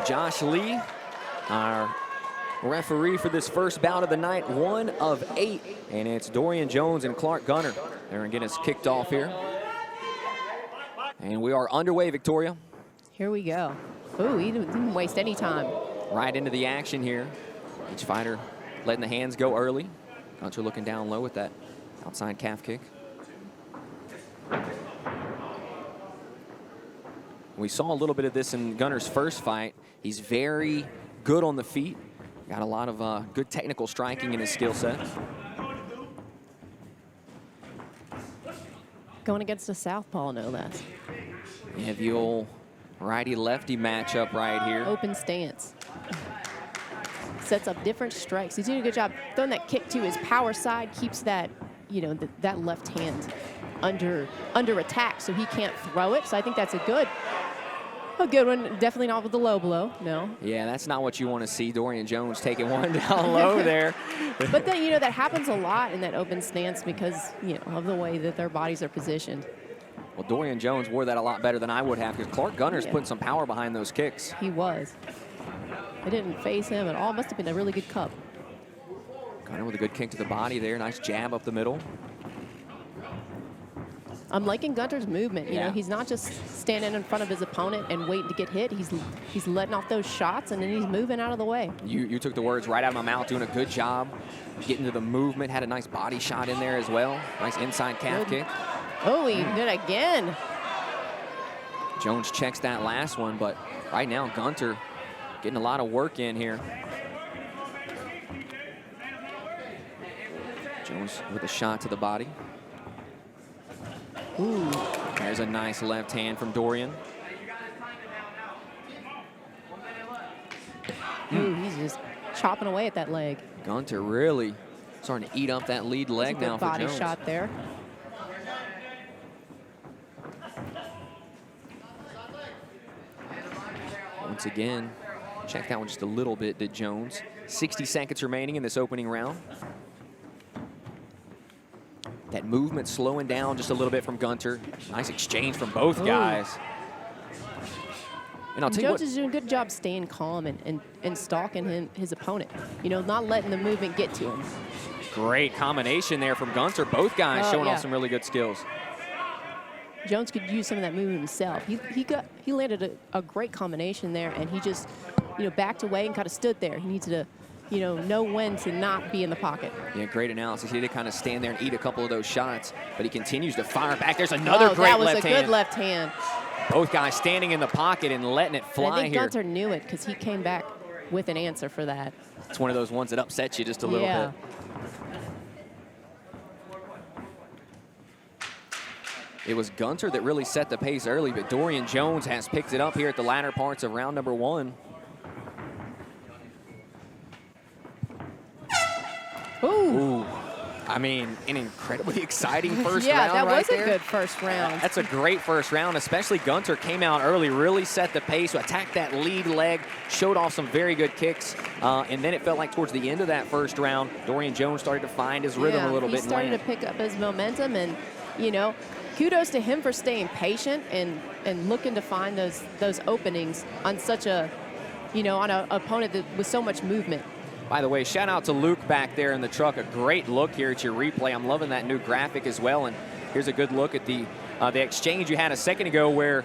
Josh Lee, our referee for this first bout of the night, 1 of 8. And it's Dorian Jones and Clark Gunter. They're going to get us kicked off here. And we are underway, Victoria. Here we go. Ooh, he didn't waste any time. Right into the action here. Each fighter letting the hands go early. Gunter looking down low with that outside calf kick. We saw a little bit of this in Gunter's first fight. He's very good on the feet. Got a lot of good technical striking in his skill set. Going against a southpaw, no less. Yeah, the old righty-lefty matchup right here. Open stance. Sets up different strikes. He's doing a good job throwing that kick to his power side, keeps that, you know, that left hand under attack so he can't throw it. So I think that's a good one. Definitely not with the low blow, no. Yeah, that's not what you want to see. Dorian Jones taking one down low there. But then, you know, that happens a lot in that open stance because, you know, of the way that their bodies are positioned. Well, Dorian Jones wore that a lot better than I would have because Clark Gunter's putting some power behind those kicks. He was. It didn't phase him at all. Must have been a really good cup. Gunter with a good kick to the body there. Nice jab up the middle. I'm liking Gunter's movement. You know, he's not just standing in front of his opponent and waiting to get hit. He's letting off those shots, and then he's moving out of the way. You took the words right out of my mouth, doing a good job getting to the movement. Had a nice body shot in there as well. Nice inside calf kick. Oh, he did it again. Jones checks that last one, but right now Gunter getting a lot of work in here. Jones with a shot to the body. Ooh. There's a nice left hand from Dorian. Ooh, he's just chopping away at that leg. Gunter really starting to eat up that lead leg now for Jones. Body shot there. Once again, check that one just a little bit, did Jones. 60 seconds remaining in this opening round. That movement slowing down just a little bit from Gunter. Nice exchange from both guys. And I'll tell you what, Jones is doing a good job staying calm and stalking his opponent. You know, not letting the movement get to him. Great combination there from Gunter. Both guys showing off some really good skills. Jones could use some of that movement himself. He landed a great combination there, and he just, you know, backed away and kind of stood there. He needs to, you know when to not be in the pocket. Yeah, great analysis. He did kind of stand there and eat a couple of those shots, but he continues to fire back. There's another great left hand. That was a good left hand. Both guys standing in the pocket and letting it fly here. I think Gunter knew it because he came back with an answer for that. It's one of those ones that upsets you just a little bit. It was Gunter that really set the pace early, but Dorian Jones has picked it up here at the latter parts of round number 1. Ooh. I mean, an incredibly exciting first round Yeah, that right was there. a good first round. That's a great first round, especially Gunter came out early, really set the pace, attacked that lead leg, showed off some very good kicks, and then it felt like towards the end of that first round, Dorian Jones started to find his rhythm a little bit. He started to pick up his momentum, and, you know, kudos to him for staying patient and looking to find those openings on such a, you know, on an opponent that with so much movement. By the way, shout out to Luke back there in the truck. A great look here at your replay. I'm loving that new graphic as well. And here's a good look at the exchange you had a second ago where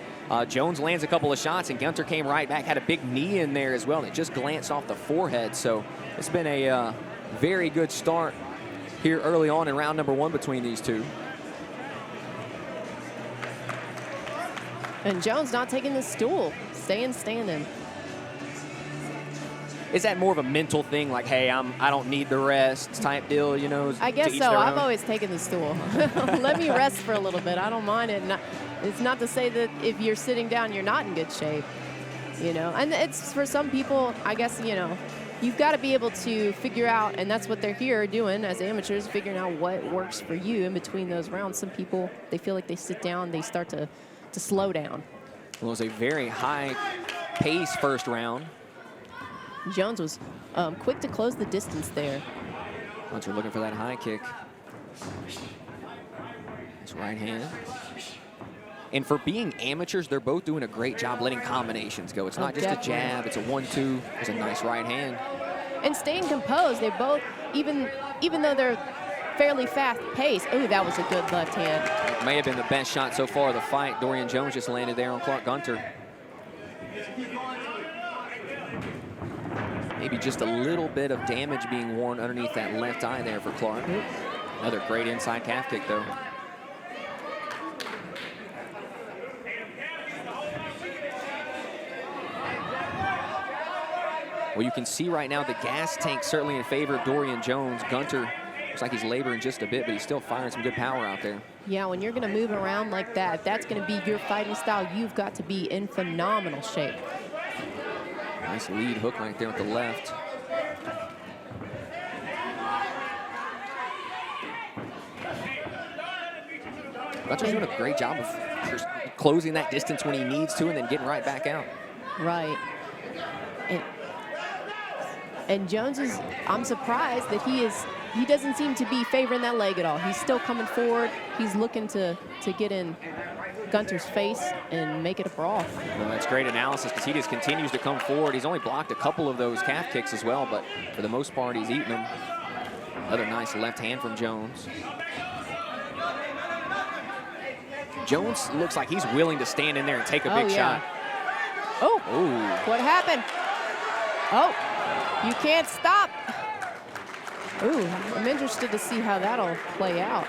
Jones lands a couple of shots and Gunter came right back, had a big knee in there as well. And it just glanced off the forehead. So it's been a very good start here early on in round number 1 between these two. And Jones not taking the stool, staying standing. Is that more of a mental thing, like, hey, I don't need the rest type deal, you know? I guess so. I've always taken the stool. Let me rest for a little bit. I don't mind it. It's not to say that if you're sitting down, you're not in good shape, you know? And it's for some people, I guess, you know, you've got to be able to figure out, and that's what they're here doing as amateurs, figuring out what works for you in between those rounds. Some people, they feel like they sit down, they start to slow down. Well, it was a very high pace first round. Jones was quick to close the distance there. Gunter looking for that high kick. His right hand. And for being amateurs, they're both doing a great job letting combinations go. It's not just a jab, it's a 1-2. There's a nice right hand. And staying composed, they both, even though they're fairly fast paced. Oh, that was a good left hand. It may have been the best shot so far of the fight. Dorian Jones just landed there on Clark Gunter. Maybe just a little bit of damage being worn underneath that left eye there for Clark. Another great inside calf kick, though. Well, you can see right now the gas tank certainly in favor of Dorian Jones. Gunter looks like he's laboring just a bit, but he's still firing some good power out there. Yeah, when you're going to move around like that, if that's going to be your fighting style, you've got to be in phenomenal shape. Nice lead hook right there with the left. Gunter's doing a great job of just closing that distance when he needs to and then getting right back out. Right. And Jones is, I'm surprised that he doesn't seem to be favoring that leg at all. He's still coming forward. He's looking to get in Gunter's face and make it a brawl. Well, that's great analysis because he just continues to come forward. He's only blocked a couple of those calf kicks as well, but for the most part, he's eating them. Another nice left hand from Jones. Jones looks like he's willing to stand in there and take a big shot. Oh, ooh. What happened? Oh, you can't stop. Ooh, I'm interested to see how that'll play out.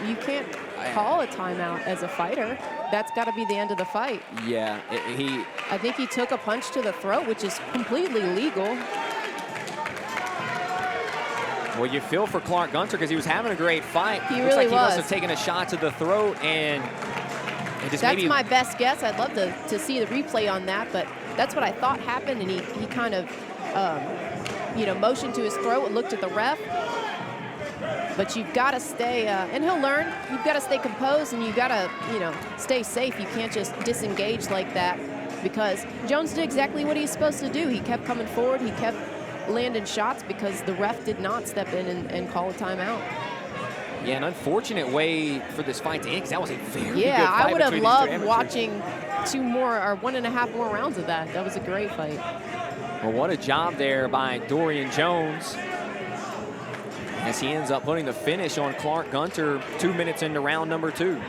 You can't call a timeout as a fighter. That's got to be the end of the fight. Yeah, I think he took a punch to the throat, which is completely legal. Well, you feel for Clark Gunter because he was having a great fight. He Looks really like he was. must have taken a shot to the throat and just That's maybe... my best guess. I'd love to see the replay on that, but that's what I thought happened, and he kind of, you know, motioned to his throat and looked at the ref. But you've got to stay, and he'll learn, you've got to stay composed and you've got to, you know, stay safe. You can't just disengage like that because Jones did exactly what he's supposed to do. He kept coming forward. He kept landing shots because the ref did not step in and call a timeout. Yeah, an unfortunate way for this fight to end because that was a very good fight. Yeah, I would have loved amateurs. watching 1.5 more rounds of that. That was a great fight. Well, what a job there by Dorian Jones as he ends up putting the finish on Clark Gunter 2 minutes into round number 2.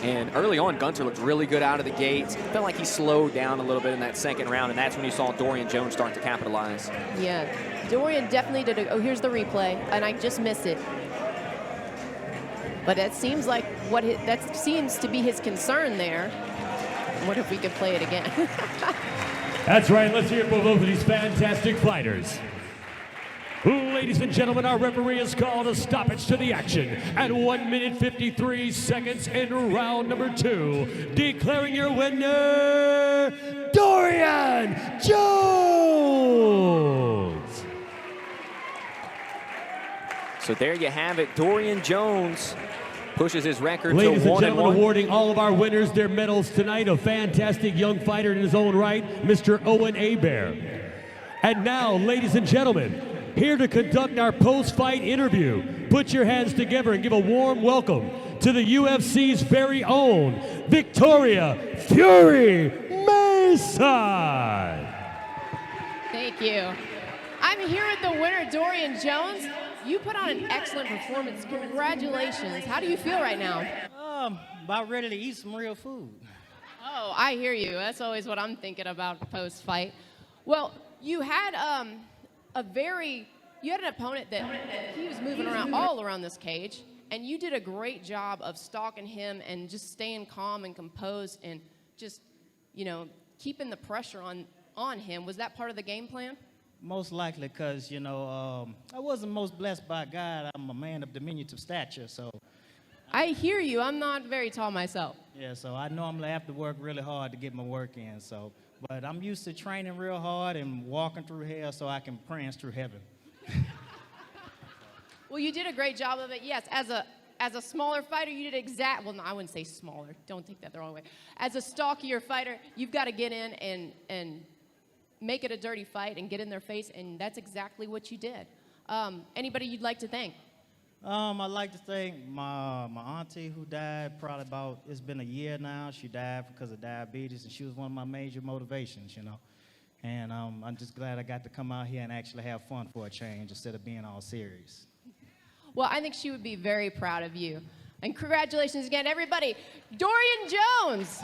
And early on, Gunter looked really good out of the gates. Felt like he slowed down a little bit in that second round, and that's when you saw Dorian Jones start to capitalize. Yeah, Dorian definitely did oh, here's the replay, and I just missed it. But it seems like that seems to be his concern there. What if we could play it again? That's right, let's hear it for both of these fantastic fighters. Ladies and gentlemen, our referee has called a stoppage to the action at 1 minute 53 seconds in round number 2, declaring your winner, Dorian Jones! So there you have it. Dorian Jones pushes his record Ladies to 1-1. and gentlemen, awarding all of our winners their medals tonight, a fantastic young fighter in his own right, Mr. Owen Hebert. And now, ladies and gentlemen, here to conduct our post-fight interview. Put your hands together and give a warm welcome to the UFC's very own Victoria Fury Mason. Thank you. I'm here with the winner, Dorian Jones. You put on an excellent performance. Congratulations. How do you feel right now? About ready to eat some real food. Oh, I hear you. That's always what I'm thinking about post-fight. Well, you had you had an opponent that he was moving around all around this cage, and you did a great job of stalking him and just staying calm and composed and just, you know, keeping the pressure on him. Was that part of the game plan? Most likely, because, you know, I wasn't most blessed by God. I'm a man of diminutive stature, so. I hear you. I'm not very tall myself. Yeah, so I normally have to work really hard to get my work in, so. But I'm used to training real hard and walking through hell so I can prance through heaven. Well, you did a great job of it. Yes, as a smaller fighter, you did well, no, I wouldn't say smaller. Don't take that the wrong way. As a stockier fighter, you've got to get in and make it a dirty fight and get in their face, and that's exactly what you did. Anybody you'd like to thank? I'd like to thank my auntie who died probably about, it's been a year now. She died because of diabetes, and she was one of my major motivations, you know. And I'm just glad I got to come out here and actually have fun for a change instead of being all serious. Well, I think she would be very proud of you. And congratulations again, everybody. Dorian Jones.